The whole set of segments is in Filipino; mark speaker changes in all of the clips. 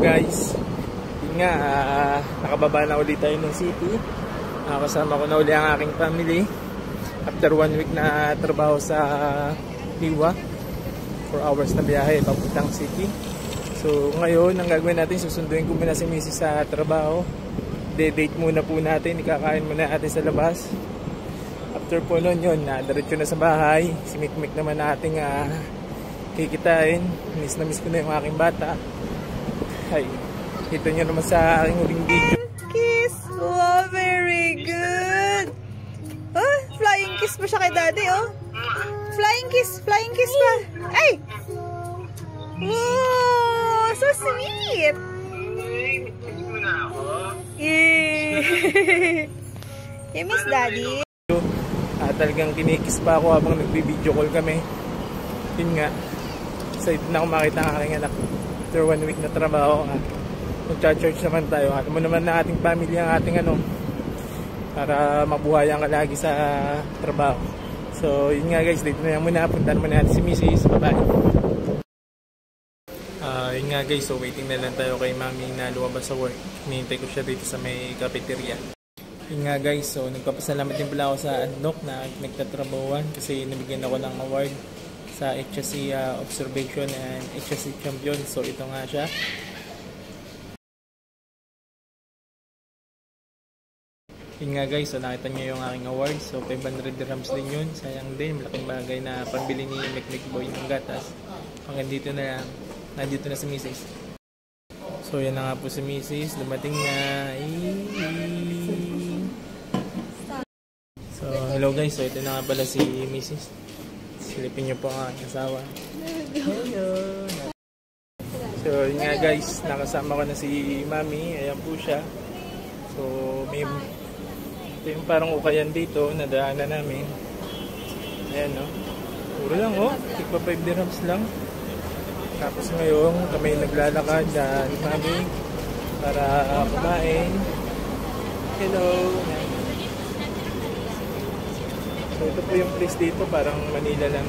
Speaker 1: guys, yun nga, nakababa na ulit tayo ng city. Kasama ko na uli ang aking family after 1 week na trabaho sa Liwa. 4 hours na biyahe papuntang city. So ngayon, ang gagawin natin, susunduin ko muna si Mrs. sa trabaho. Date muna po natin, ikakain muna natin sa labas. After po nun yun, diretso na sa bahay. Si Mikmik naman nating kikitain. Miss na miss ko na yung aking bata. Ay, kita nyo naman sa aking huling video.
Speaker 2: Kiss! Wow, very good! Oh, flying kiss pa siya kay daddy, oh. Flying kiss pa. Ay! Wow, so sweet! Yay! You miss daddy?
Speaker 1: Talagang kinikis pa ako habang nagbi-video call kami. Yun nga, excited na ako makita ang aking anak. After 1 week na trabaho, mag-church naman tayo. Alam mo naman na ating family ang ating para mabuhayan ka lagi sa trabaho. So yun nga guys, dito na yan muna. Punta naman natin si Mrs. Bye-bye. Yun nga guys, so waiting na lang tayo kay mami na lumabas sa work. Hinihintay ko siya dito sa may cafeteria. Yun nga guys, so nagpapasalamat din pala ako sa Andok na nagtatrabawan kasi nabigyan ako ng award sa HSC Observation and HSC Champion. So ito nga siya. Yun nga guys, so nakita nyo yung aking award. So 500 dirhams din yun. Sayang din, malaking bagay na pambili ni Mikmik Boy ng gatas. Hanggang dito na lang, nandito na si Mrs. So yan na nga po si Mrs. Dumating na. So hello guys, so ito na nga pala si Mrs. Silipin nyo po ang aking asawa. Hello. So yun nga guys, nakasama ko na si Mami. Ayan po siya. So may ito yung parang ukayan dito, nadaanan namin. Ayan, no? Puro lang, oh. Tigpa 5 dirhams lang. Tapos ngayon, kami naglalakad ni Mami para kumain. Hello! So, ito po yung place dito, parang Manila lang.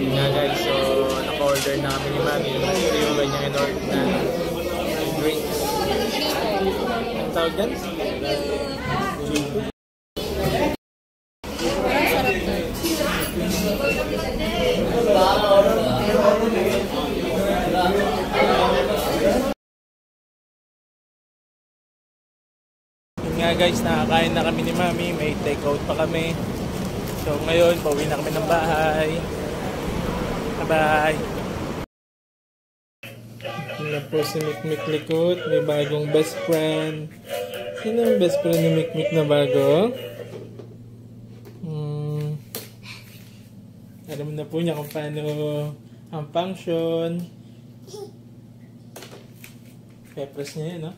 Speaker 1: Yun nga guys, so naka-order na kami ni Mami. Ito yung ganyang in-order na drinks. Ang tawag dyan? Yun nga guys, nakakain na kami ni Mami. May take out pa kami. So ngayon, pauwi na kami ng bahay. Bye-bye! Yun na po si Mikmik likot. May bagong best friend. Sino ang best friend ni Mikmik na bago? Alam na po niya kung paano ang function. Pepres niya yun, no?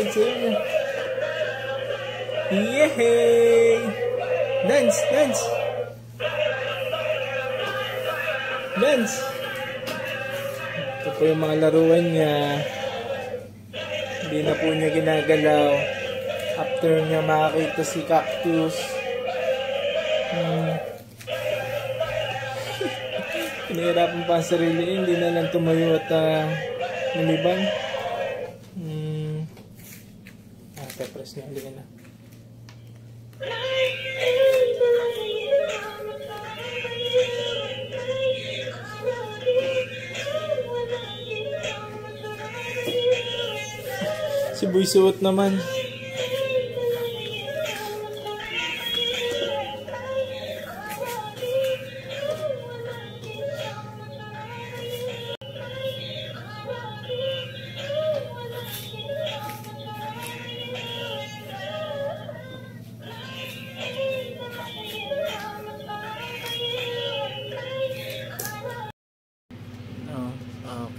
Speaker 1: Yay! Yay! Dance! Dance! Dance! Ito po yung mga laruan niya. Hindi na po niya ginagalaw. After niya makakita si Cactus. Pinahirapan pa ang sarili. Hindi na lang tumayo at lumibang. Pepres niya. Halika na. Si Boy suot naman.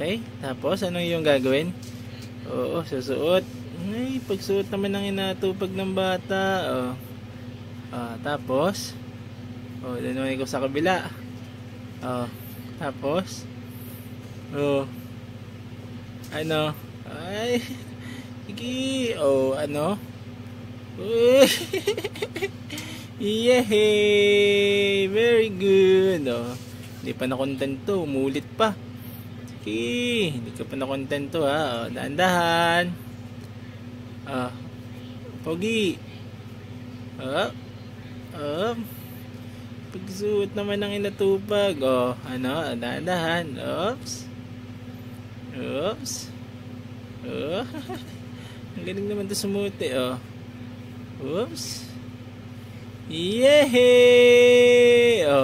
Speaker 1: Okay, tapos ano yung gagawin? Oo, susuot. Ay, pagsuot naman ng inatupag ng bata. Tapos nanuhay ko sa kabila. Tapos ano? Ay, sige. Ano? Yehey! Very good. Oh, hindi pa nakontento. Umulit pa. Okay. Hindi ka pa nakontento ha. Oh, dahan-dahan. Pogi. Pagsuot naman ng inatupag. Oh, ano? Dahan-dahan. Oops. Oops. Oh. Ang galing naman ito sumuti. Oh. Oops. Yehey! Oh.